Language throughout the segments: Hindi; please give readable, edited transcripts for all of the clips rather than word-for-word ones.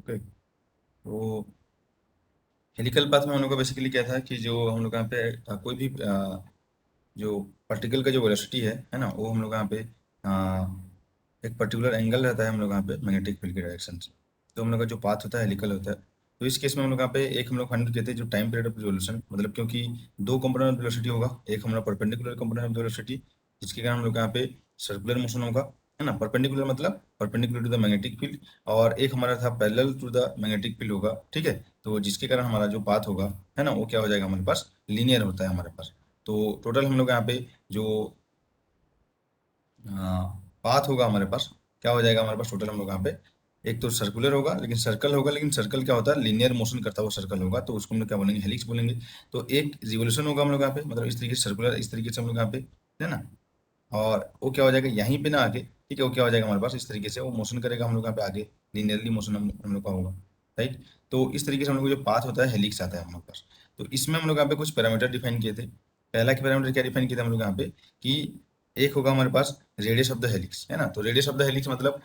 ओके। तो हेलिकल पाथ में हम लोग का बेसिकली क्या था कि जो हम लोग यहाँ पे कोई भी जो पार्टिकल का जो वेलोसिटी है ना, वो हम लोग यहाँ पे एक पर्टिकुलर एंगल रहता है हम लोग यहाँ पे मैग्नेटिक फील्ड के डायरेक्शन से। तो हम लोग का जो पाथ होता है हेलिकल होता है। तो इस केस में हम लोग यहाँ पे एक हम लोग फाइंड कहते हैं जो टाइम पीरियड ऑफ रिवोल्यूशन, मतलब क्योंकि दो कंपोनेंट ऑफ वेलोसिटी होगा, एक हमारा परपेंडिकुलर कंपोनेंट ऑफ वेलोसिटी जिसके कारण हम लोग यहाँ पे सर्कुलर मोशन होगा, है ना। परपेंडिकुलर मतलब perpendicular to the magnetic field, और एक हमारा था parallel to the magnetic field होगा, ठीक है। तो जिसके कारण हमारा जो पाथ होगा, है ना, वो क्या हो जाएगा हमारे पास, लीनियर होता है हमारे पास। तो टोटल हम लोग यहाँ पे जो पाथ होगा हमारे पास, क्या हो जाएगा हमारे पास टोटल हम लोग यहाँ पे, एक तो सर्कुलर होगा लेकिन सर्कल होगा, लेकिन सर्कल क्या होता है, लीनियर मोशन करता हुआ सर्कल होगा, तो उसको हम लोग क्या बोलेंगे, हेलिक्स बोलेंगे। तो एक रिवोल्यूशन होगा हम लोग यहाँ पे, मतलब इस तरीके से सर्कुलर, इस तरीके से हम लोग यहाँ पे, है ना। और वो क्या हो जाएगा यहीं पे ना आगे, ठीक है, वो क्या हो जाएगा हमारे पास इस तरीके से वो मोशन करेगा हम लोग यहाँ पे आगे, लीनियरली मोशन हम लोग का होगा, राइट। तो इस तरीके से हम लोग को जो पाथ होता है हेलिक्स आता है हम लोग पास। तो इसमें हम लोग यहाँ पे कुछ पैरामीटर डिफाइन किए थे। पहला के पैरामीटर क्या डिफाइन किए थे हम लोग यहाँ पे, कि एक होगा हमारे पास रेडियस ऑफ द हेलिक्स, है ना। तो रेडियस ऑफ द हेलिक्स मतलब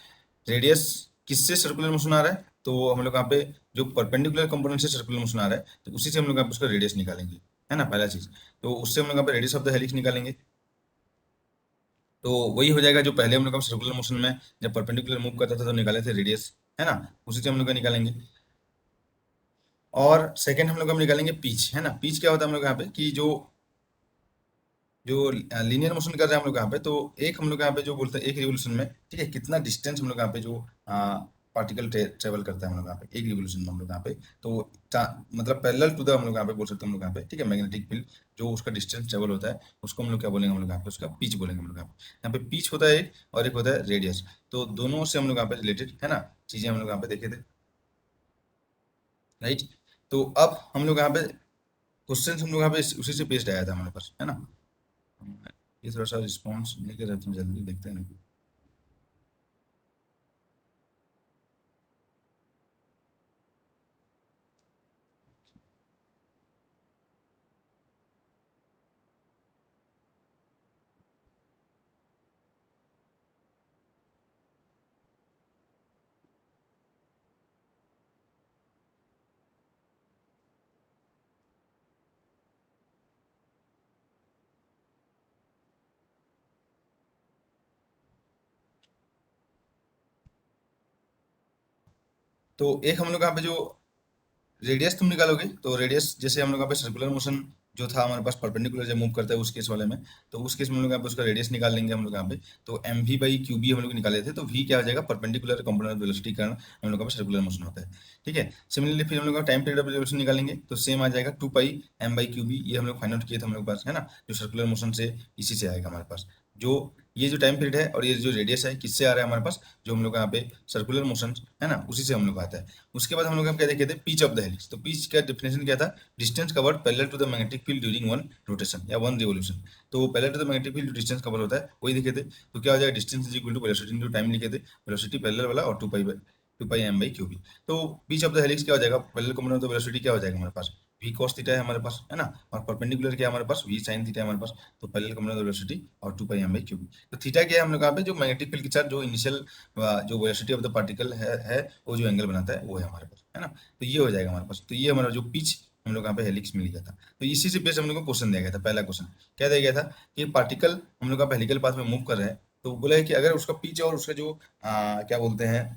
रेडियस किससे सर्कुलर मोशन आ रहा है, तो हम लोग यहाँ पे जो परपेंडिकुलर कंपोनेंट से सर्कुलर मोशन आ रहा है, तो उसी से हम लोग यहाँ पे उसका रेडियस निकालेंगे, है ना, पहला चीज। तो उससे हम लोग यहाँ पे रेडियस ऑफ द हेलिक्स निकालेंगे। तो वही हो जाएगा जो पहले हम लोग सर्कुलर मोशन में जब परपेंडिकुलर मूव करता था तो निकाले थे रेडियस, है ना, उसी से हम लोग का निकालेंगे। और सेकंड हम लोग हम निकालेंगे पीच, है ना। पीच क्या होता है हम लोग यहाँ पे कि जो जो लीनियर मोशन कर रहे हैं हम लोग यहाँ पे, तो एक हम लोग यहाँ पे जो बोलते हैं एक रिवोल्यूशन में, ठीक है, कितना डिस्टेंस हम लोग यहाँ पे जो पार्टिकल ट्रेवल करता है हम लोग यहाँ पे एक रिवोल्यूशन में हम लोग यहाँ पे। तो मतलब पैरेलल टू द हम लोग यहाँ पे बोल सकते हैं हम लोग यहाँ पे, ठीक है, मैग्नेटिक फील्ड जो उसका डिस्टेंस ट्रेवल होता है उसको हम लोग क्या बोलेंगे, हम लोग यहाँ पे उसका पिच बोलेंगे हम लोग यहाँ पे पिच होता है एक, और एक होता है रेडियस। तो दोनों से हम लोग यहाँ पे रिलेटेड, है ना, चीजें हम लोग यहाँ पे देखे थे, राइट। तो अब हम लोग यहाँ पे क्वेश्चन हम लोग यहाँ पे उसी से बेस्ड आया था हमारे पास, है ना। ये थोड़ा सा रिस्पॉन्स लेके रहते हैं, जल्दी देखते हैं ना। तो एक हम लोग यहाँ पे जो रेडियस तुम निकालोगे, तो रेडियस जैसे हम लोग यहाँ पे सर्कुलर मोशन जो था हमारे पास परपेंडिकुलर जब मूव करता है उस केस वाले में, तो उस केस में हम लोग यहाँ पे उसका रेडियस निकाल लेंगे हम लोग यहाँ पे। तो M V by Q B हम लोग निकाले थे, तो वी क्या हो जाएगा, परपेंडिकुलर कंपोनेंट ऑफ वेलोसिटी कारण हम लोग का सर्कुलर मोशन होता है, ठीक है। सिमिलरली फिर हम लोग का टाइम पीरियड ऑफ रिवोल्यूशन निकालेंगे, तो सेम आ जाएगा 2 pi M by Q B, ये हम लोग फाइंड आउट किए थे हम लोग के पास, है ना, जो सर्कुलर मोशन से इसी से आएगा हमारे पास। जो ये जो टाइम पीरियड है और ये जो रेडियस है किससे आ रहा है हमारे पास, जो हम लोग यहाँ पे सर्कुलर मोशन, है ना, उसी से हम लोग आता है। उसके बाद हम लोग क्या देखे थे, पिच ऑफ द हेलिक्स। तो पिच का डिफिनेशन क्या था, distance covered parallel to the magnetic field during one rotation या वन रिवोल्यूशन। तो parallel to the magnetic field जो डिस्टेंस कवर होता है वही देखे थे। तो क्या हो जाएगा, distance is equal to velocity into time लिखे थे, वेलोसिटी पैरेलल वाला और 2 pi M by Q B. तो पिच ऑफ द हेलिक्स क्या हो जाएगा, parallel component of the velocity क्या हो जाएगा हमारे पास, वी कॉस थीटा है हमारे पास, है ना, और परपेंडिकुलर क्या है हमारे पास, वी साइन थीटा है हमारे पास। तो parallel component of the velocity और 2 pi M by Q B. तो थीटा क्या है हम लोग यहाँ पे, जो मैग्नेटिक फील्ड के साथ जो इनिशियल जो वेलोसिटी ऑफ द पार्टिकल है वो जो एंगल बनाता है वो है हमारे पास, है ना। तो ये हो जाएगा हमारे पास। तो ये हमारा जो पिच हम लोग यहाँ पे हेलिक्स मिल गया था। तो इसी से बेस हम लोग को क्वेश्चन दिया गया था। पहला क्वेश्चन क्या दिया गया था कि पार्टिकल हम लोग का हेलिकल पाथ में मूव कर रहे हैं, तो बोला है कि अगर उसका पिच और उसका जो क्या बोलते हैं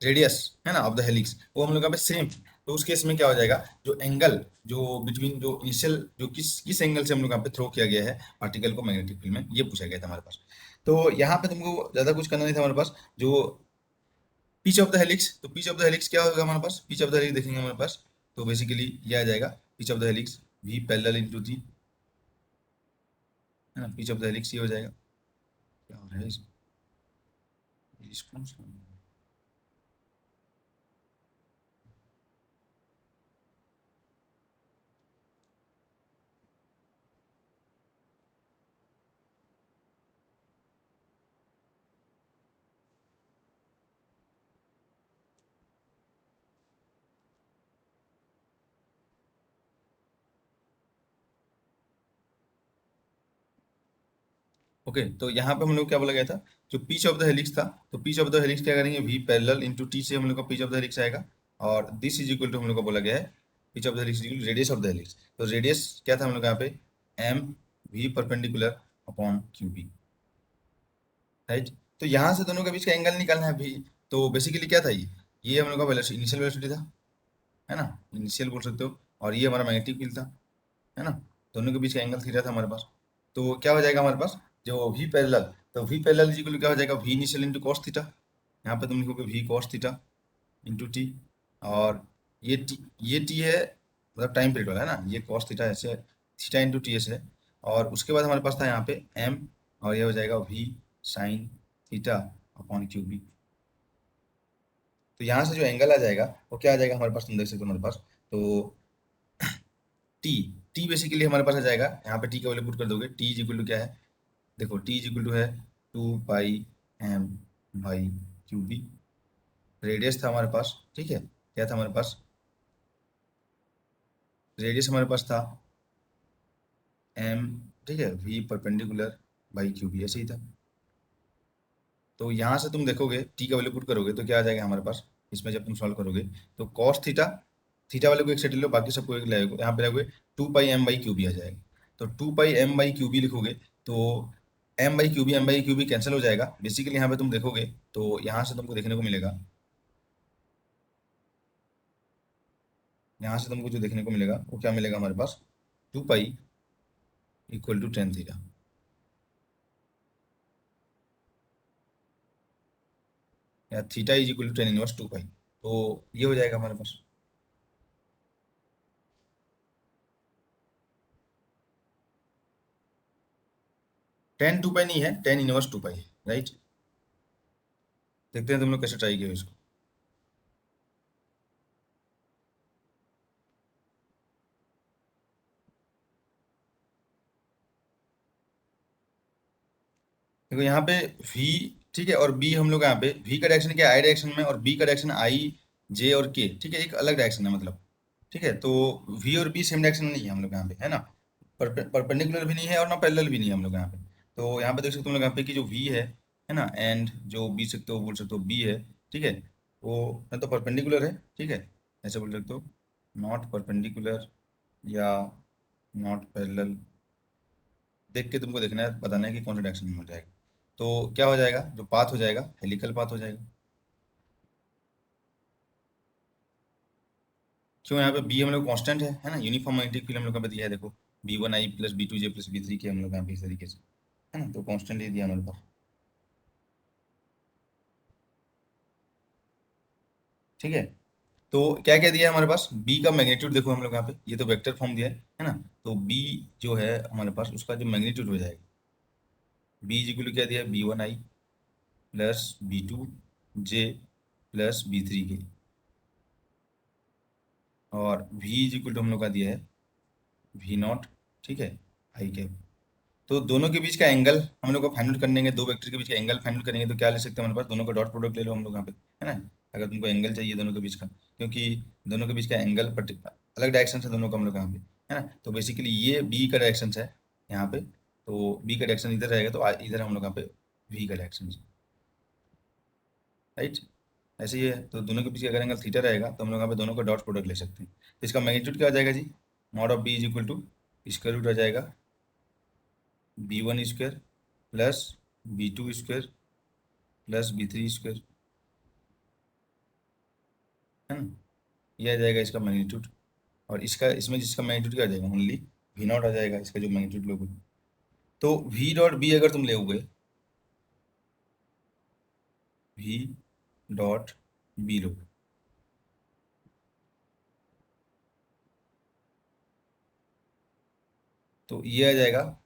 रेडियस, है ना, ऑफ द हेलिक्स वो हम लोग यहाँ पे सेम, तो उस केस में क्या हो जाएगा, जो एंगल जो बिटवीन जो इनिशियल जो किस एंगल से हम लोग यहाँ पे थ्रो किया गया है पार्टिकल को मैग्नेटिक फील्ड में, ये पूछा गया था हमारे पास। तो यहाँ पे तुमको ज्यादा कुछ करना नहीं था हमारे पास। जो पिच ऑफ द हेलिक्स, तो पिच ऑफ द हेलिक्स क्या होगा हमारे पास, पिच ऑफ द हेलिक्स देखेंगे हमारे पास, तो बेसिकली ये आ जाएगा pitch of the helix V parallel into D, है ना, पिच ऑफ द हेलिक्स ये हो जाएगा। क्या हो रहा है इसको ओके, तो यहाँ पे हम लोग क्या बोला गया था, जो पिच ऑफ द हेलिक्स था, तो पिच ऑफ द हेलिक्स क्या करेंगे, वी पैरेलल इंटू टी से हम लोग का पिच ऑफ द हेलिक्स आएगा, और दिस इज इक्वल टू हम लोग को बोला गया है pitch of the helix equal radius of the helix. तो रेडियस क्या था हम लोग यहाँ पे, M V perpendicular upon Q B, right. तो यहाँ से दोनों के बीच का एंगल निकालना है भी। तो बेसिकली क्या था, ये हम लोग का इनिशियल वेलोसिटी था, है ना, इनिशियल बोल सकते हो, और ये हमारा मैग्नेटिक फील्ड था, है ना। दोनों के बीच का एंगल थीटा था हमारे पास। तो क्या हो जाएगा हमारे पास, जो वी पैरेलल, तो V parallel is equal to क्या हो जाएगा, V initial into cos theta, यहाँ पे तुम लिखोगे V cos theta into T, और ये टी है, मतलब टाइम पीरियड वाला है ना, ये कॉस थीटा ऐसे, थीटा इंटू टी ऐसे है। और उसके बाद हमारे पास था यहाँ पे एम, और ये हो जाएगा V sine theta upon Q B. तो यहाँ से जो एंगल आ जाएगा वो क्या आ जाएगा हमारे पास, तुम देख सकते हो हमारे पास, तो टी, टी बेसिकली हमारे पास आ जाएगा, यहाँ पे टी का वैल्यू पुट कर दोगे, टी इज इक्वल टू क्या है, देखो टी इज इक्वल टू है 2 पाई m/क्यूबी, रेडियस था हमारे पास, ठीक है, क्या था हमारे पास, रेडियस हमारे पास था एम, ठीक है, वी परपेंडिकुलर बाई क्यूबी, ऐसे ही था। तो यहाँ से तुम देखोगे टी का वैल्यू पुट करोगे तो क्या आ जाएगा हमारे पास, इसमें जब तुम सॉल्व करोगे, तो कॉस थीटा, थीटा वाले को एक सेट ले लो, बाकी सबको एक ले आओगे, यहाँ पे रहोगे 2 पाई m/क्यूबी आ जाएगा। तो 2 पाई m/क्यूबी लिखोगे, तो m/क्यूबी कैंसिल हो जाएगा। बेसिकली यहाँ पे तुम देखोगे तो यहाँ से तुमको देखने को मिलेगा, यहाँ से तुमको जो देखने को मिलेगा वो क्या मिलेगा हमारे पास, 2 pi equal to ten theta, या theta is equal to ten inverse 2 pi, तो ये हो जाएगा हमारे पास। टेन 2 पाई नहीं है, टेन इनवर्स 2 पाई है, राइट। देखते हैं तुम लोग कैसे ट्राई किया इसको। देखो यहाँ पे v, ठीक है, और b, हम लोग यहाँ पे v का डायरेक्शन क्या है, आई डायरेक्शन में, और b का डायरेक्शन आई जे और k, ठीक है, एक अलग डायरेक्शन है मतलब, ठीक है। तो v और b सेम डायरेक्शन में नहीं है हम लोग यहाँ पे, है ना, परपेंडिकुलर भी नहीं है और ना पैरेलल भी नहीं है हम लोग यहाँ पे। तो यहाँ पे देख सकते हो तुम लोग यहाँ पे कि जो v है ना, एंड जो b सकते हो बोल सकते हो b है, ठीक है, वो ना तो परपेंडिकुलर है, ठीक है, ऐसे बोल सकते हो, नॉट परपेंडिकुलर या नॉट पैरेलल, देख के तुमको देखना है, बताना है कि कौन सा डायरेक्शन में हो जाएगा। तो क्या हो जाएगा, जो पाथ हो जाएगा हेलिकल पाथ हो जाएगा। क्यों, यहाँ पे बी हम लोग कांस्टेंट है ना, यूनिफॉर्म मैग्नेटिक फील्ड हम लोग का दिया है, देखो B1I plus B2J plus B3 के हम लोग यहाँ पे इस तरीके से, है ना, तो कांस्टेंट ही दिया हमारे पास, ठीक है। तो क्या क्या दिया है हमारे पास, बी का मैग्नीट्यूड देखो हम लोग यहाँ पे, ये तो वेक्टर फॉर्म दिया है ना, तो बी जो है हमारे पास उसका जो मैग्नीट्यूड हो जाएगा, बी इज इक्वल टू क्या दिया है, B1I plus B2J plus B3 के, और V इज इक्वल टू हम लोग का दिया है V0, ठीक है, आई कैप। तो दोनों के बीच का एंगल हम लोग को फाइंड आउट करने के, दो वेक्टर के बीच का एंगल फाइंड आउट करेंगे तो क्या ले सकते हैं हमारे पास, दोनों का डॉट प्रोडक्ट ले लो हम लोग यहाँ पे, है ना, अगर तुमको एंगल चाहिए दोनों के बीच का, क्योंकि दोनों के बीच का एंगल अलग डायरेक्शन है दोनों का हम लोग यहाँ पे, है ना। तो बेसिकली ये बी का डायरेक्शन है यहाँ पे, तो बी का डायरेक्शन इधर रहेगा, तो इधर हम लोग यहाँ पे वी का डायरेक्शन है, राइट। ऐसे ही है, तो दोनों के बीच का अगर एंगल थीटा रहेगा तो हम लोग यहाँ पे दोनों का डॉट प्रोडक्ट ले सकते हैं। तो इसका मैग्नीट्यूड क्या हो जाएगा जी, mod of B is equal to square root आ जाएगा B1 square plus B2 square plus B3 square, है ना, ये आ जाएगा इसका मैग्नीट्यूड। और इसका, इसमें जिसका मैग्नीट्यूड क्या आ जाएगा, ओनली V0 आ जाएगा, इसका जो मैग्नीट्यूड लोगे, तो V डॉट बी अगर तुम लोगे, V डॉट बी लोगे, तो ये आ जाएगा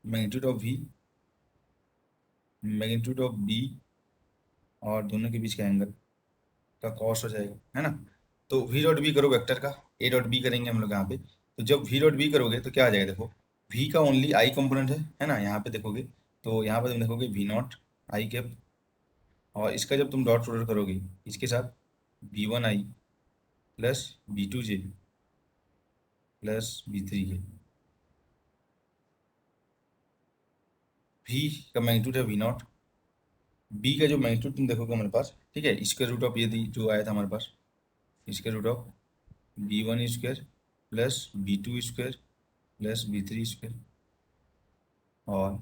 magnitude of V, magnitude of B, और दोनों के बीच का एंगल का कॉस हो जाएगा, है ना। तो वी डॉट बी करो वेक्टर का, ए डॉट बी करेंगे हम लोग यहाँ पे, तो जब वी डॉट बी करोगे तो क्या आ जाएगा, देखो वी का ओनली आई कंपोनेंट है ना, यहाँ पे देखोगे, तो यहाँ पे तुम देखोगे V0 आई कैप, और इसका जब तुम डॉट प्रोडक्ट करोगे इसके साथ B1I plus B2J plus B3 के, v का मैग्नीट्यूड है v0, b का जो मैग्नीट्यूड तुम देखोगे हमारे पास, ठीक है, स्क्वायर रूट ऑफ ये जो आया था हमारे पास, square root of b1 square plus b2 square plus b3 square, और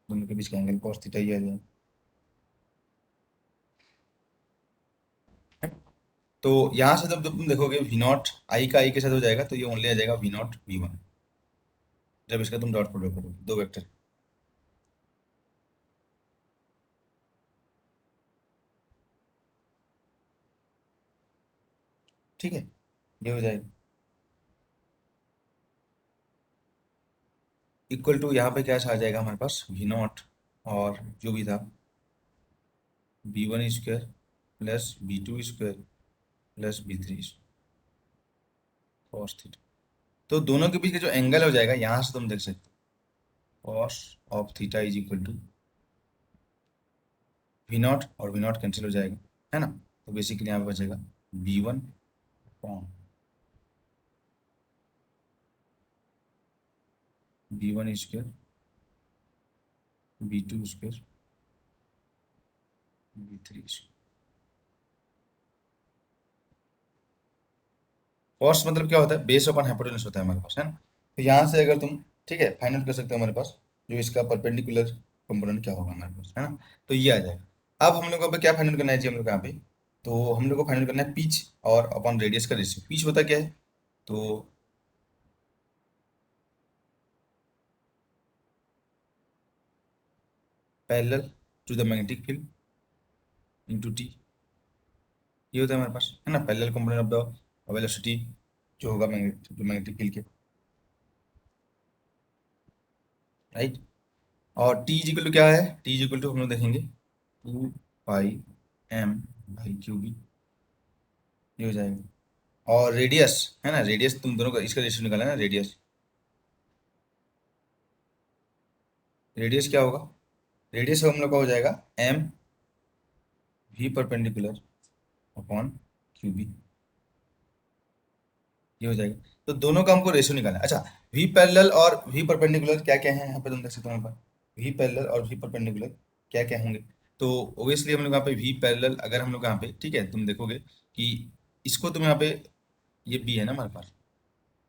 दोनों के बीच का एंगल cos थीटा ही आ जाएगा। तो यहाँ से जब तुम देखोगे v0 i का i के साथ हो जाएगा, तो ये ओनली आ जाएगा v0 v1, जब इसका तुम डॉट प्रोडक्ट करोगे दो वेक्टर। ठीक है, ये हो जाएगा इक्वल टू, यहाँ पे क्या आ जाएगा हमारे पास v0 और जो भी था b1 square plus b2 square plus b3 cos theta. तो दोनों के बीच का जो एंगल हो जाएगा, यहाँ से तुम देख सकते हो cos of theta is equal to v0 और v0 कैंसिल हो जाएगा, है ना। तो बेसिकली यहाँ पे बचेगा b1 upon b1 square b2 square b3 square. Cost मतलब क्या होता है, बेस अपन हाइपोटेन्यूज होता है हमारे पास, है ना। तो यहाँ से अगर तुम, ठीक है, फाइनल कर सकते हो हमारे पास जो इसका परपेंडिकुलर कंपोनेंट क्या होगा हमारे पास, है ना। तो ये आ जाएगा। अब हम लोग को क्या फाइनल करना है जी, हम लोग यहाँ पे, तो हम लोग को फाइनल करना है पिच और अपॉन रेडियस का रेशियो। पिच होता क्या है, तो parallel to the magnetic field into T, ये होता है हमारे पास, है ना, parallel component of the velocity जो होगा मैग्नेटिक फील्ड के, राइट। और टी इक्वल टू क्या है, टी इक्वल टू हम लोग देखेंगे 2 पाई m/क्यूब, ये हो जाएगा। और रेडियस, है ना, रेडियस तुम दोनों का इसका रेशियो निकाला है ना, रेडियस, रेडियस क्या होगा, रेडियस हम लोग का हो जाएगा m v perpendicular upon QB, ये हो जाएगा। तो दोनों का हमको रेशियो निकालना है। अच्छा, v पैरेलल और v परपेंडिकुलर क्या क्या है यहाँ पे तुम देख सकते हो, हमारे पास v पैरेलल और v परपेंडिकुलर क्या क्या होंगे। तो ओबियसली हम लोग यहाँ पे v पैरेलल, अगर हम लोग यहाँ पे, ठीक है, तुम देखोगे कि इसको तुम यहाँ पे, ये b है ना हमारे पास,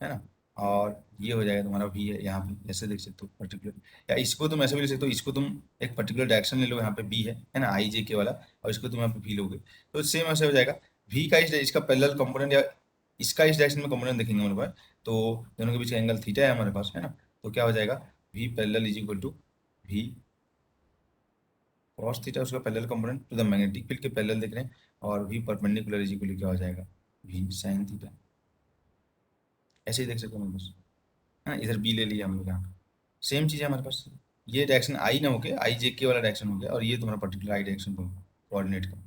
है ना, और ये हो जाएगा तुम्हारा v है यहाँ पे, ऐसे देख सकते हो पर्टिकुलर, या इसको तुम ऐसे भी लिख सकते हो, इसको तुम एक पर्टिकुलर डायरेक्शन ले लो, यहाँ पे b है ना, आई जे के वाला, और इसको तुम यहाँ पे v लोगे, तो सेम ऐसे हो जाएगा। v का इसका पैरेलल कंपोनेंट या इसका इस डायरेक्शन में कंपोनेंट देखेंगे हमारे पास, तो दोनों के बीच का एंगल थीटा है हमारे पास, है ना। तो क्या हो जाएगा, v parallel is equal to v cos theta, उसका parallel component to the magnetic field के पैरेलल देख रहे हैं, और v perpendicular is equal to क्या हो जाएगा, v sin थीटा, ऐसे ही देख सकते हो हमारे पास, है ना। इधर b ले लिया हम लोग यहाँ, सेम चीज़ है हमारे पास। ये डायरेक्शन आई ना होके आई जे के वाला डायरेक्शन हो गया, और ये तुम्हारा पर्टिकुलर आई डायरेक्शन कोऑर्डिनेट का,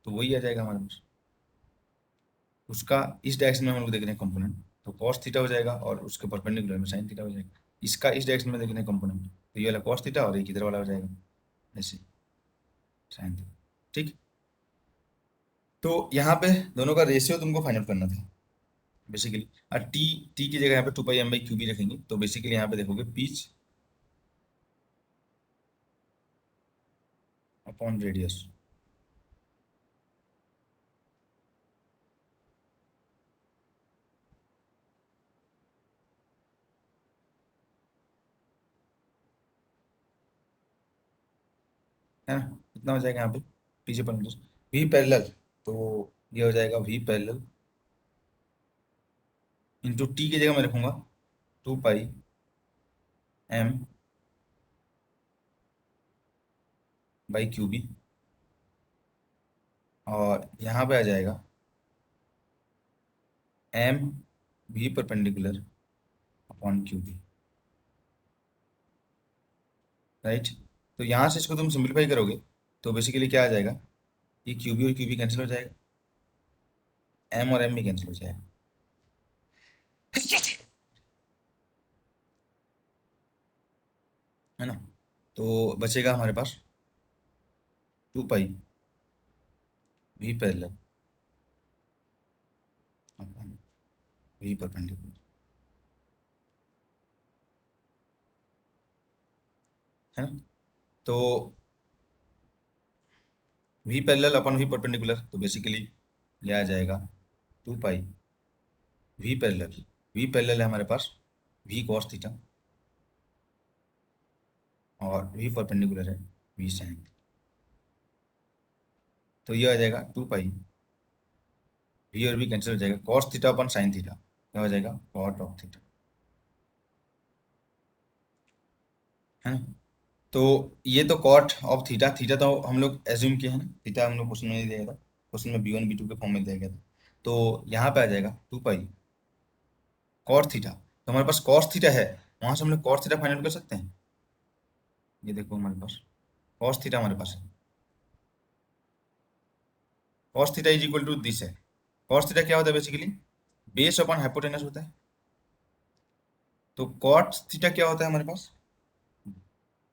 तो वही आ जाएगा हमारे पास। उसका इस डायरेक्शन में हम लोग देख रहे हैं कंपोनेंट, तो cos थीटा हो जाएगा, और उसके परपेंडिकुलर में sin थीटा हो जाएगा। इसका इस डायरेक्शन में देख रहे हैं कंपोनेंट, तो ये वाला cos थीटा और एक इधर वाला हो जाएगा ऐसे sin थीटा, ठीक। तो यहाँ पे दोनों का रेशियो तुमको फाइंड आउट करना था बेसिकली। और टी, टी की जगह यहाँ पे 2 पाई m/क्यूब ही रखेंगे, तो बेसिकली यहाँ पे देखोगे पिच अपॉन रेडियस, है ना, इतना हो जाएगा यहाँ पे पीछे पर वी पैरेलल, तो ये हो जाएगा वी पैरेलल इंटू टी की जगह मैं रखूंगा 2 पाई m/क्यूबी, और यहाँ पे आ जाएगा m v perpendicular upon QB, right. तो यहाँ से इसको तुम सिंप्लीफाई करोगे, तो बेसिकली क्या आ जाएगा, ये क्यूबी और क्यूबी कैंसिल हो जाएगा, m और m भी कैंसिल हो जाएगा, है ना। तो बचेगा हमारे पास 2 pi v parallel upon v perpendicular, है ना। तो V parallel upon V perpendicular, तो बेसिकली ये आ जाएगा 2 pi V parallel. V parallel है हमारे पास वी कॉस थीटा, और वी परपेंडिकुलर है वी साइन। तो ये आ जाएगा 2 पाई, वी और वी कैंसिल हो जाएगा, cos theta upon sine theta, क्या हो जाएगा कॉट ऑफ थीटा, है ना। तो ये तो कॉट ऑफ थीटा, थीटा तो हम लोग एज्यूम किए हैं ना, थीटा हम लोग क्वेश्चन में नहीं दिया था, क्वेश्चन में B1 B2 के फॉर्म में दिया गया था। तो यहाँ पे आ जाएगा 2 पाई कॉट थीटा। तो हमारे पास कॉस थीटा है, वहां से हम लोग कॉस थीटा फाइंड कर सकते हैं। ये देखो हमारे पास कॉस थीटा हमारे पास है, cos theta is equal to this है। कॉस थीटा क्या होता है बेसिकली, बेस अपॉन हाइपोटेनस होता है। तो कॉट थीटा क्या होता है हमारे पास,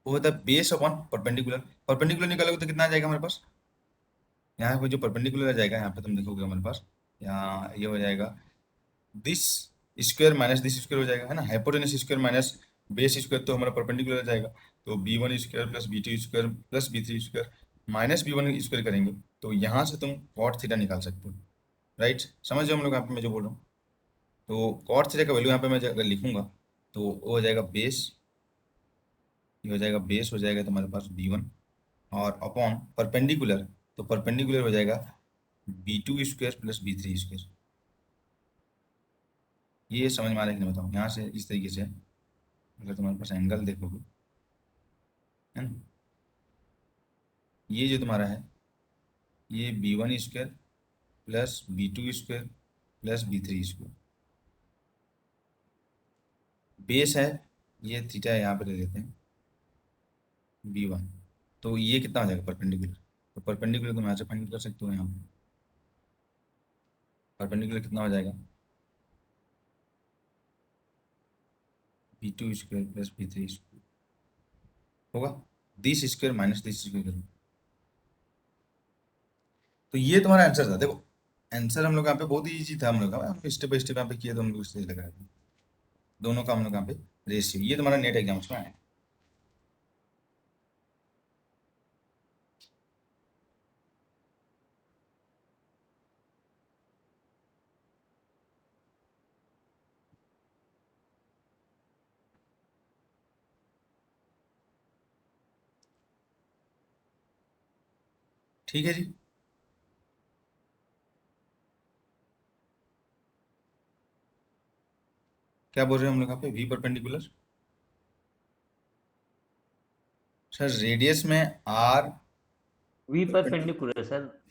वो होता है बेस अपॉन परपेंडिकुलर। परपेंडिकुलर निकालोगे तो कितना आ जाएगा हमारे पास, यहाँ पे जो परपेंडिकुलर आ जाएगा, यहाँ पे तुम देखोगे हमारे पास, यहाँ ये हो जाएगा this square minus this square हो जाएगा, है ना। Hypotenuse square minus base square तो हमारा परपेंडिकुलर आ जाएगा। तो B1 square plus B2 square plus B3 square minus B1 square करेंगे, तो यहाँ से तुम कॉट थीटा निकाल सकते हो। राइट, समझ रहे हो हम लोग यहाँ पे मैं जो बोल रहा हूँ। तो कॉट थीटा का वैल्यू यहाँ पे मैं अगर लिखूंगा, तो वो हो जाएगा बेस, ये हो जाएगा बेस हो जाएगा तुम्हारे पास B1, और अपॉन परपेंडिकुलर, तो परपेंडिकुलर हो जाएगा B2 square plus B3 square. ये समझ में आ रहा है कि नहीं बताऊँ, यहाँ से इस तरीके से अगर तुम्हारे पास एंगल देखोगे, है ना, ये जो तुम्हारा है, ये B1 square plus B2 square plus B3 square base है, ये थीटा यहाँ पे ले लेते हैं B1। तो ये कितना हो जाएगा परपेंडिकुलर, तो परपेंडिकुलर तुम यहाँ से फाइंड कर सकते हो, यहाँ पे परपेंडिकुलर कितना हो जाएगा B2 square plus B3 square होगा, this square minus this square करो। तो ये तुम्हारा आंसर था, देखो आंसर हम लोग यहाँ पे बहुत ही इजी था, हम लोग का स्टेप बाय स्टेप यहाँ पे किया, तो हम लोग इससे लगा रहे थे। दोनों का हम लोग यहाँ पे रेशियो, ये तुम्हारा नेट एग्जाम में आया। ठीक है जी। क्या बोल रहे हैं हम लोग यहाँ पे वी परपेंडिकुलर, सर रेडियस में R V perpendicular, perpendicular sir,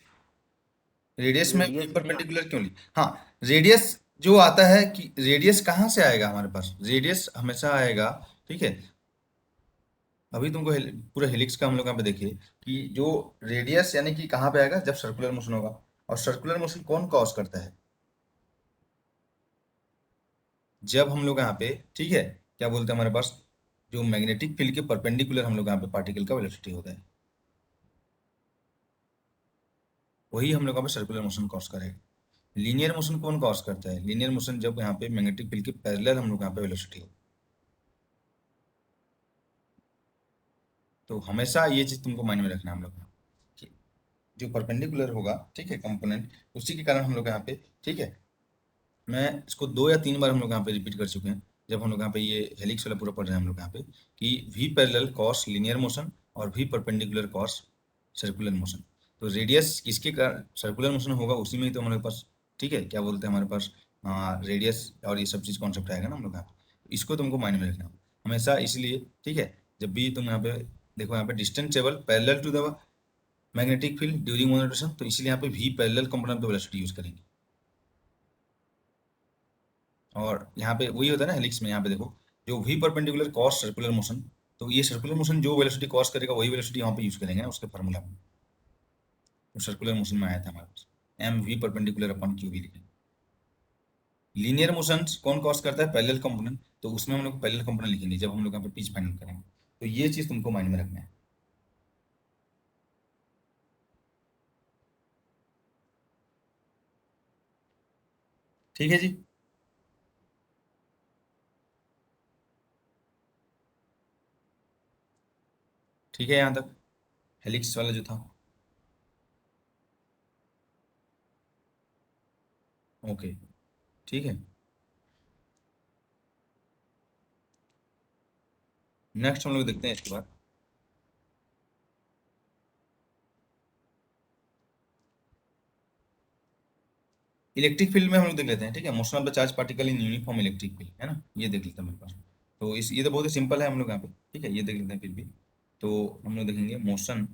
radius में वी रेडियस नहीं आता। परपेंडिकुलर क्यों ली, हाँ रेडियस जो आता है कि रेडियस कहाँ से आएगा हमारे पास, रेडियस हमेशा आएगा, ठीक है। अभी तुमको पूरा हेलिक्स का हम लोग यहाँ पे देखिए कि जो रेडियस यानी कि कहाँ पे आएगा, जब सर्कुलर मोशन होगा। और सर्कुलर मोशन कौन कॉज करता है, जब हम लोग यहाँ पे, ठीक है, क्या बोलते हैं हमारे पास, जो मैग्नेटिक फील्ड के परपेंडिकुलर हम लोग यहाँ पे पार्टिकल का वेलोसिटी होता है, वही हम लोग यहाँ पे सर्कुलर मोशन कॉज करेगा। लीनियर मोशन कौन कॉज करता है, लीनियर मोशन जब यहाँ पे मैग्नेटिक फील्ड के पैरेलल हम लोग यहाँ पे वेलोसिटी हो। तो हमेशा ये चीज तुमको माइंड में रखना है हम लोग कि जो परपेंडिकुलर होगा, ठीक है, कंपोनेंट, उसी के कारण हम लोग यहाँ पे, ठीक है, मैं इसको 2 या 3 बार हम लोग यहाँ पे रिपीट कर चुके हैं, जब हम लोग यहाँ पे ये हेलिक्स वाला पूरा पढ़ रहे हैं हम लोग यहाँ पे, कि V parallel cause linear motion और V perpendicular cause circular motion. तो रेडियस किसके कारण सर्कुलर मोशन होगा, उसी में ही तो हमारे पास, ठीक है, क्या बोलते हैं हमारे पास, रेडियस और ये सब चीज़ कॉन्सेप्ट आएगा ना हम लोग यहाँ पे। इसको तुमको माइंड में रखना हमेशा, इसलिए ठीक है, जब भी तुम यहाँ पे देखो, यहाँ पे distance travel parallel to the magnetic field during one rotation, तो इसलिए यहाँ पे V parallel component of velocity use करेंगे। और यहाँ पे वही होता है ना हेलिक्स में, यहाँ पे देखो जो V perpendicular cause circular motion, तो ये सर्कुलर मोशन जो वेलोसिटी कॉस करेगा वही वेलोसिटी यहाँ पे यूज करेंगे ना उसके फार्मूला में। तो सर्कुलर मोशन में आया था हमारे पास M V perpendicular upon Q V लिखे। लीनियर मोशन कौन कॉस करता है, पैरेलल कंपोनेंट, तो उसमें हम लोग पैरेलल कंपोनेंट लिखेंगे जब हम लोग यहाँ पे पिच फाइनल करेंगे। तो ये चीज तुमको माइंड में रखना है। ठीक है जी। ठीक है यहाँ तक, हेलिक्स वाला जो था। ओके, ठीक है। नेक्स्ट हम लोग देखते हैं इसके बाद इलेक्ट्रिक फील्ड में हम लोग देख लेते हैं, ठीक है। Motion of the charge particle in uniform electric field, है ना, ये देख लेते हैं मेरे पास। तो इस ये तो बहुत ही सिंपल है हम लोग यहाँ पे, ठीक है, ये देख लेते हैं फिर भी। तो हम लोग देखेंगे motion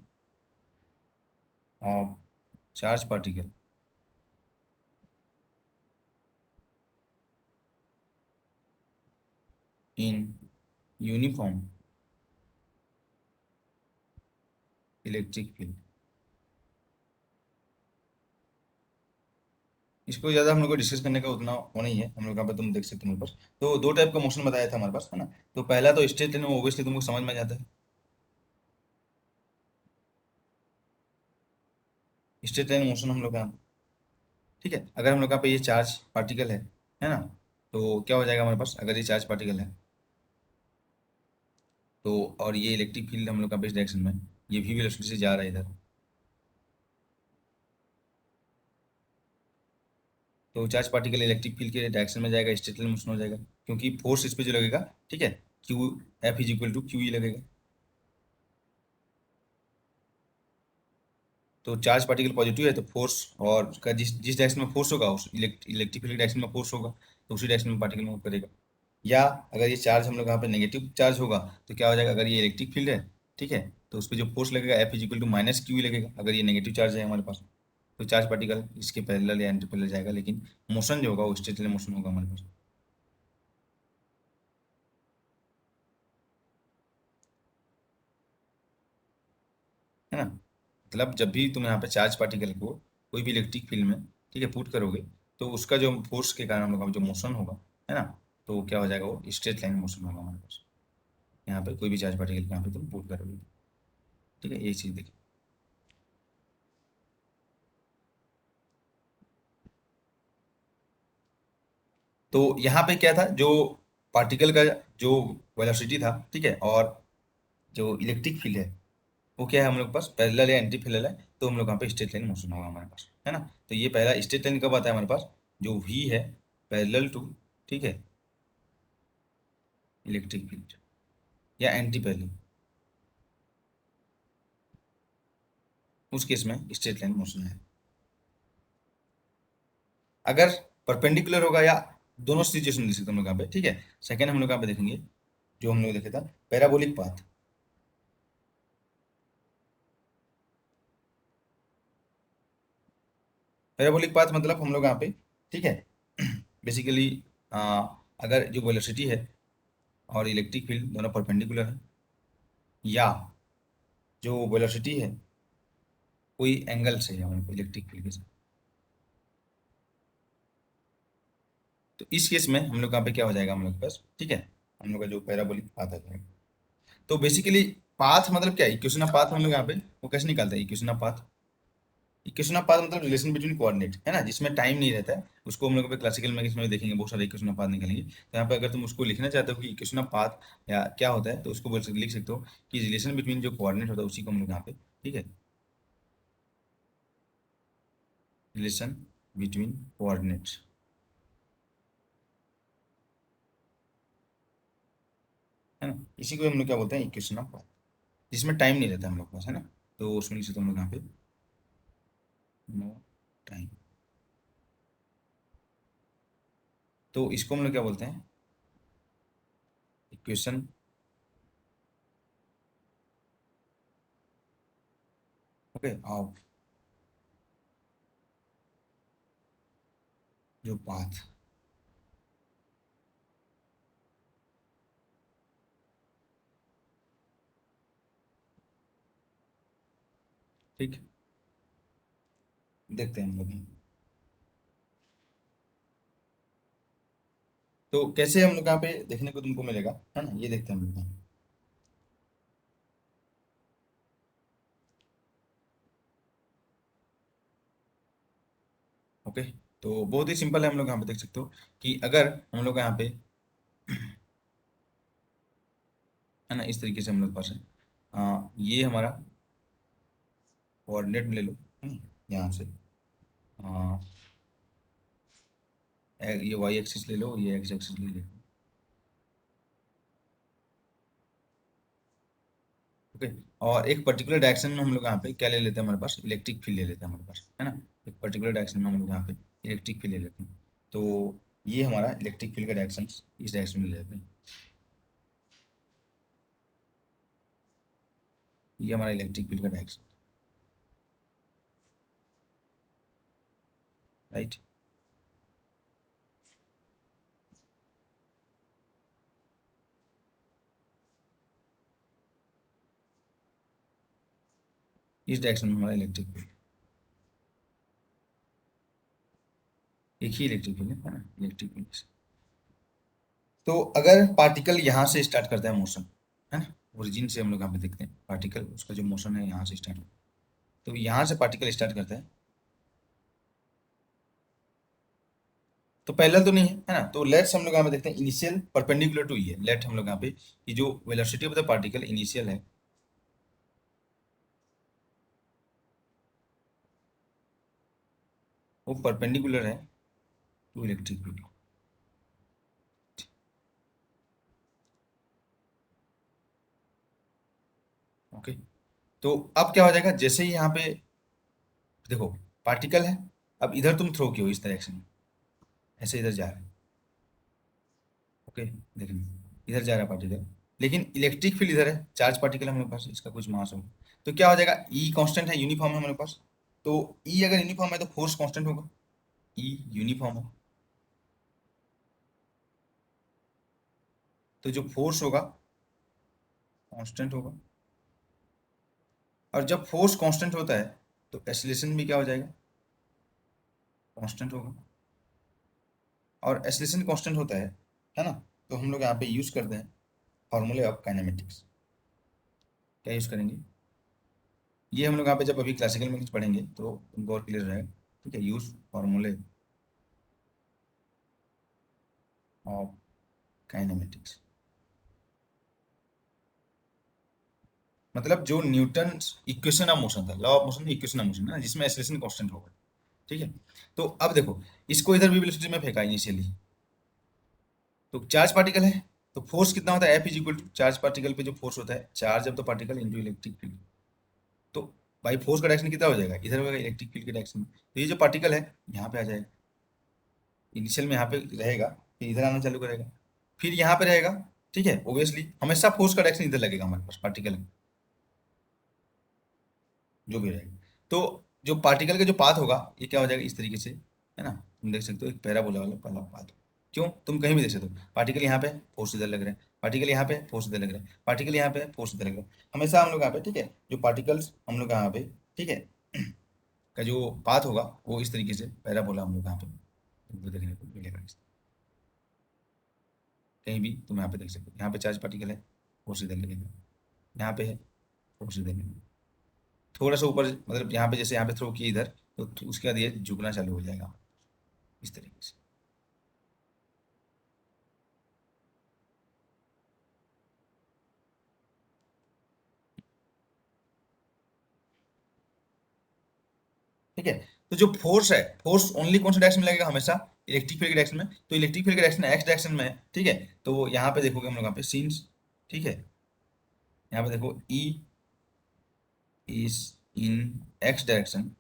of charge particle in uniform electric field. इसको ज़्यादा हम लोग को डिस्कस करने का उतना वो नहीं है हम लोग यहाँ पे, तुम देख सकते हो मेरे पास। तो दो टाइप का मोशन बताया था हमारे पास, है ना। तो पहला तो स्ट्रेट लाइन में ओब्वियसली तुमको समझ में आ जाता है, स्ट्रेट लाइन मोशन हम लोग का, ठीक है। अगर हम लोग यहाँ पे ये चार्ज पार्टिकल है ना, तो क्या हो जाएगा हमारे पास, अगर ये चार्ज पार्टिकल है तो, और ये इलेक्ट्रिक फील्ड हम लोग का इस डायरेक्शन में, ये भी वेलोसिटी से जा रहा है इधर, तो चार्ज पार्टिकल इलेक्ट्रिक फील्ड के डायरेक्शन में जाएगा, स्ट्रेट लाइन मोशन हो जाएगा, क्योंकि फोर्स इस पे जो लगेगा, ठीक है, Q F is equal to Q E लगेगा। तो चार्ज पार्टिकल पॉजिटिव है तो फोर्स, और उसका जिस जिस डायरेक्शन में फोर्स होगा उस इलेक्ट्रिक फील्ड डायरेक्शन में फोर्स होगा, तो उसी डायरेक्शन में पार्टिकल मूव करेगा। या अगर ये चार्ज हम लोग यहाँ पे नेगेटिव चार्ज होगा, तो क्या हो जाएगा, अगर ये इलेक्ट्रिक फील्ड है, ठीक है, तो उस पर जो फोर्स लगेगा F is equal to minus Q लगेगा, अगर ये नेगेटिव चार्ज है हमारे पास। तो चार्ज पार्टिकल इसके पैरेलल या एंटी पैरेलल जाएगा, लेकिन मोशन जो होगा वो स्ट्रेट लाइन मोशन होगा हमारे पास, है ना। मतलब जब भी तुम यहाँ पे चार्ज पार्टिकल को कोई भी इलेक्ट्रिक फील्ड में, ठीक है, पुट करोगे, तो उसका जो फोर्स के कारण हम लोग का जो मोशन होगा, है ना, तो क्या हो जाएगा, वो स्ट्रेट लाइन मोशन होगा हमारे पास। यहाँ पे कोई भी चार्ज पार्टिकल यहाँ पे तुम पुट करोगे, ठीक है, ये चीज़ देखिए। तो यहाँ पे क्या था, जो पार्टिकल का जो वेलोसिटी था, ठीक है, और जो इलेक्ट्रिक फील्ड है वो क्या है हम लोग के पास, पैरेलल या एंटी पैरेलल है, तो हम लोग यहाँ पे स्ट्रेट लाइन मोशन होगा हमारे पास, है ना। तो ये पहला स्ट्रेट लाइन कब आता है हमारे पास, जो वी है पैरेलल टू, ठीक है, इलेक्ट्रिक फील्ड, या एंटी पैरेलल, उस केस में स्ट्रेट लाइन मोशन है। अगर परपेंडिकुलर होगा या दोनों सिचुएशन देख सकते हम लोग यहाँ पे, ठीक है। सेकंड हम लोग यहाँ पे देखेंगे, जो हम लोग देखे था पैराबोलिक पाथ। पैराबोलिक पाथ मतलब हम लोग यहाँ पे, ठीक है, बेसिकली अगर जो वेलोसिटी है और इलेक्ट्रिक फील्ड दोनों परपेंडिकुलर है, या जो वेलोसिटी है कोई एंगल से है हमारे इलेक्ट्रिक फील्ड के साथ, तो इस केस में हम लोग यहाँ पे क्या हो जाएगा हम लोग के पास, ठीक है, हम लोग का जो पैराबोलिक पाथ है। तो बेसिकली पाथ मतलब क्या है, इक्वेशन ऑफ पाथ हम लोग यहाँ पे वो कैसे निकालते हैं, equation of path, equation of path मतलब रिलेशन बिटवीन कोऑर्डिनेट, है ना, जिसमें टाइम नहीं रहता है, उसको हम लोग पे क्लासिकल मैथमेटिक्स में देखेंगे, बहुत सारे इक्वेशन ऑफ पाथ निकलेंगे। तो यहाँ पे अगर तुम उसको लिखना चाहते हो कि इक्वेशन ऑफ पाथ या क्या होता है, तो उसको बोल सकते लिख सकते हो कि रिलेशन बिटवीन जो कोऑर्डिनेट होता है उसी को हम लोग यहाँ पे, ठीक है, रिलेशन बिटवीन कोऑर्डिनेट्स, है ना, इसी को हम लोग क्या बोलते हैं, इक्वेशन ऑफ पाथ, जिसमें टाइम नहीं रहता हम लोग के पास, है ना। तो उसमें लिख सकते हो हम लोग यहाँ पे नो टाइम, तो इसको हम लोग क्या बोलते हैं, इक्वेशन ओके ऑफ जो पाथ, ठीक, देखते हैं हम लोग। तो कैसे हम लोग यहाँ पे देखने को तुमको मिलेगा, है ना, ये देखते हैं हम लोग यहाँ। ओके, तो बहुत ही सिंपल है, हम लोग यहाँ पे देख सकते हो कि अगर हम लोग यहाँ पे, है ना, इस तरीके से हम लोग पास है, ये हमारा कोऑर्डिनेट में ले लो, यहाँ से हाँ, ये वाई एक्सिस ले लो, ये एक्स एक्सिस ले लो। ओके। और एक पर्टिकुलर डायरेक्शन में हम लोग यहाँ पे क्या ले लेते हैं, हमारे पास इलेक्ट्रिक फील्ड ले लेते हैं हमारे पास, है ना। एक पर्टिकुलर डायरेक्शन में हम लोग यहाँ पे इलेक्ट्रिक फील्ड ले लेते हैं। तो ये हमारा इलेक्ट्रिक फील्ड का डायरेक्शन इस डायरेक्शन में ले लेते हैं। ये हमारा इलेक्ट्रिक फील्ड का डायरेक्शन, राइट। इस डायरेक्शन में हमारा इलेक्ट्रिक फील्ड, एक ही इलेक्ट्रिक फील्ड है ना, इलेक्ट्रिक फील्ड। तो अगर पार्टिकल यहाँ से स्टार्ट करता है मोशन, है ना, ओरिजिन से हम लोग यहाँ पे देखते हैं पार्टिकल, उसका जो मोशन है यहाँ से स्टार्ट होता है। तो यहाँ से पार्टिकल स्टार्ट करता है, तो पैरेलल तो नहीं है ना। तो लेट्स हम लोग यहाँ पे देखते हैं इनिशियल परपेंडिकुलर टू ये, लेट हम लोग यहाँ पे कि जो velocity of the particle initial है वो परपेंडिकुलर है टू इलेक्ट्रिक फील्ड। ओके। तो अब क्या हो जाएगा, जैसे ही यहाँ पे देखो पार्टिकल है, अब इधर तुम थ्रो किए हो इस डायरेक्शन में, ऐसे इधर जा रहा है। ओके, देखिए इधर जा रहा है पार्टिकल, लेकिन इलेक्ट्रिक फील्ड इधर है, चार्ज पार्टिकल है हमारे पास, इसका कुछ मास हो, तो क्या हो जाएगा, ई कांस्टेंट है, यूनिफॉर्म है हमारे पास। तो ई अगर यूनिफॉर्म है तो फोर्स कांस्टेंट होगा, ई यूनिफॉर्म है, तो जो फोर्स होगा कांस्टेंट होगा। और जब फोर्स कांस्टेंट होता है तो एक्सीलरेशन भी क्या हो जाएगा, कांस्टेंट होगा। और एक्सीलरेशन कांस्टेंट होता है ना। तो हम लोग यहाँ पे यूज करते हैं फॉर्मूले ऑफ काइनेमेटिक्स। क्या यूज करेंगे, ये हम लोग यहाँ पे जब अभी क्लासिकल में कुछ पढ़ेंगे तो उनको और क्लियर रहेगा। ठीक है, यूज फॉर्मूले ऑफ काइनेमेटिक्स, मतलब जो न्यूटन इक्वेशन ऑफ मोशन था, law of motion equation of motion है ना, जिसमें एक्सीलरेशन कांस्टेंट होगा। ठीक है। तो अब देखो, इसको इधर भी वेलोसिटी में फेंका इनिशियली, तो चार्ज पार्टिकल है, तो फोर्स कितना होता है, F is equal to charge particle पे जो फोर्स होता है, charge of the particle into electric field. तो भाई फोर्स का डायरेक्शन कितना हो जाएगा, इधर होगा इलेक्ट्रिक फील्ड के डायरेक्शन में। तो ये जो पार्टिकल है यहाँ पे आ जाएगा, इनिशियल में यहाँ पे रहेगा, फिर इधर आना चालू करेगा, फिर यहाँ पे रहेगा। ठीक है, ऑब्वियसली हमेशा फोर्स का डायरेक्शन इधर लगेगा हमारे पास, पार्टिकल जो भी रहेगा। तो जो पार्टिकल का जो पाथ होगा ये क्या हो जाएगा इस तरीके से, है ना। तुम देख सकते हो एक पैराबोला वाला पहला पाथ। क्यों, तुम कहीं भी देख सकते हो पार्टिकल यहाँ पे फोर्स इधर लग रहा है, पार्टिकल यहाँ पे फोर्स इधर लग रहा है, पार्टिकल यहाँ पे फोर्स इधर लग रहा है। हमेशा हम लोग यहाँ पे, ठीक है, जो पार्टिकल्स हम लोग यहाँ पे, ठीक है, का जो पाथ होगा वो इस तरीके से पैराबोला हम लोग यहाँ पे तुमको देखने को मिलेगा। कहीं भी तुम यहाँ पे देख सकते हो, यहाँ पे चार्ज पार्टिकल है, फोर्स इधर लगेगा, यहाँ पे है, फोर्स इधर लगेगा। थोड़ा सा ऊपर मतलब यहाँ पे, जैसे यहाँ पे थ्रो किया इधर, तो उसके बाद ये झुकना चालू हो जाएगा इस तरीके से। ठीक है। तो जो फोर्स है, फोर्स ओनली कौन से डायरेक्शन में लगेगा, हमेशा इलेक्ट्रिक फील्ड के डायरेक्शन में। तो इलेक्ट्रिक फील्ड के डायरेक्शन एक्स डायरेक्शन में है, ठीक है। तो यहाँ पे देखोगे हम लोग यहाँ पे सीन्स, ठीक है, यहाँ पे देखो E is in X direction,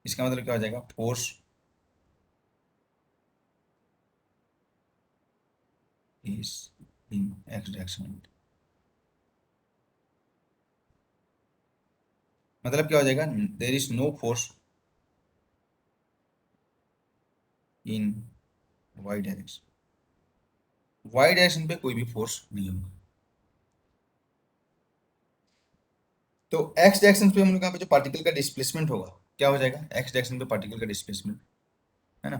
इसका मतलब क्या हो जाएगा, force is in X direction, मतलब क्या हो जाएगा, there is no force in Y direction, Y direction पे कोई भी फोर्स नहीं होगा। तो एक्स डायरेक्शन पे हम लोग यहाँ पे जो पार्टिकल का डिस्प्लेसमेंट होगा क्या हो जाएगा, एक्स डायरेक्शन पे पार्टिकल का डिस्प्लेसमेंट, है ना।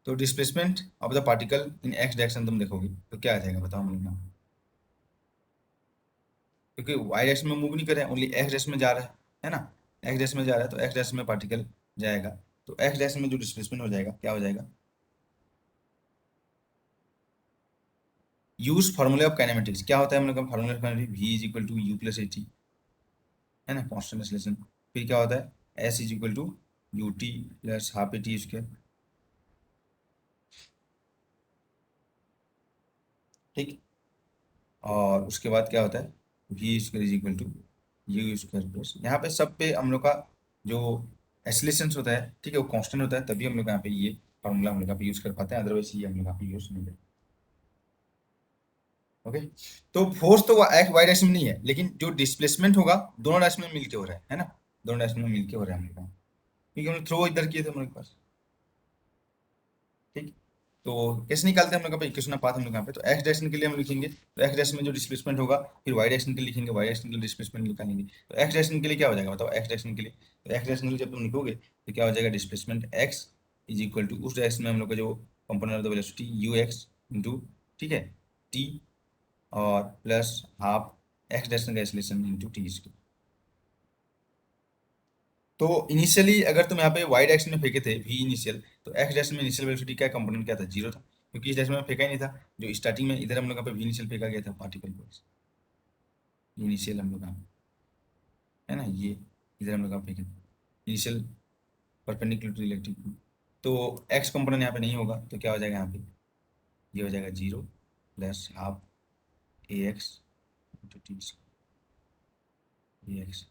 तो displacement of the particle in X direction तुम देखोगे तो क्या आ जाएगा, बताओ हम लोग यहाँ, क्योंकि वाई डायरेक्शन में मूव नहीं कर रहे हैं, ओनली एक्स डायरेक्शन में जा रहा है ना। एक्स डायरेक्शन में जा रहा है तो एक्स डायरेक्शन में पार्टिकल जाएगा, तो एक्स डायरेक्शन में जो डिस्प्लेसमेंट हो जाएगा क्या हो जाएगा, यूज फॉर्मूले ऑफ काइनेमेटिक्स, क्या होता है हम लोग का formula of kinematics, v is equal to U plus A T, है ना, कांस्टेंट एक्सेलरेशन। फिर क्या होता है, s is equal to U T plus half A T square, ठीक। और उसके बाद क्या होता है, V square is equal to U square plus, यहाँ पे सब पे हम लोग का जो एक्सेलरेशन होता है, ठीक है, वो कांस्टेंट होता है, तभी हम लोग यहाँ पे ये फॉर्मूला हम लोग यहाँ पे यूज कर पाते हैं, अदरवाइज ये हम लोग यहाँ पे यूज नहीं करते। ओके, तो फोर्स तो एक वाई डायरेक्शन में नहीं है, लेकिन जो डिस्प्लेसमेंट होगा दोनों डायरेक्शन में मिलके हो रहा है ना, दोनों डायरेक्शन में मिलके हो रहा है हम लोग का, क्योंकि हम थ्रो इधर किए थे हमारे पास, ठीक। तो कैसे निकालते हैं हम लोग का इक्वेशन ऑफ पाथ, हम लोग यहाँ पे तो एक्स डायरेक्शन के लिए हम लिखेंगे, तो एक्स डायरेक्शन में जो डिस्प्लेसमेंट होगा, फिर वाई डायरेक्शन के लिए लिखेंगे, वाई डायरेक्शन के लिए डिस्प्लेसमेंट निकालेंगे। तो एक्स डायरेक्शन के लिए क्या हो जाएगा बताओ, एक्स डायरेक्शन के लिए, तो एक्स डायरेक्शन के लिए जब तुम लिखोगे तो क्या हो जाएगा, displacement X is equal to उस डायरेक्शन में हम लोग का जो component of the velocity U X into, ठीक है, टी, और प्लस हाफ एक्स डायरेक्शन का एक्सेलरेशन इंटू टी स्क्वायर। तो इनिशियली अगर तुम यहाँ पे वाई डायरेक्शन में फेंके थे वी इनिशियल, तो एक्स डायरेक्शन में इनिशियल वेलोसिटी क्या कंपोनेंट क्या था, जीरो था, क्योंकि इस डायरेक्शन में फेंका ही नहीं था, जो स्टार्टिंग में इधर हम लोग यहाँ पे वी इनिशियल फेंका गया था पार्टिकल को, इनिशियल हम लोग यहाँ, है ना, ये इधर हम लोग यहाँ फेंके initial perpendicular to electric field, तो एक्स कंपोनेंट यहाँ पे नहीं होगा, तो क्या हो जाएगा यहाँ पे, ये हो जाएगा zero plus half A x into T A x,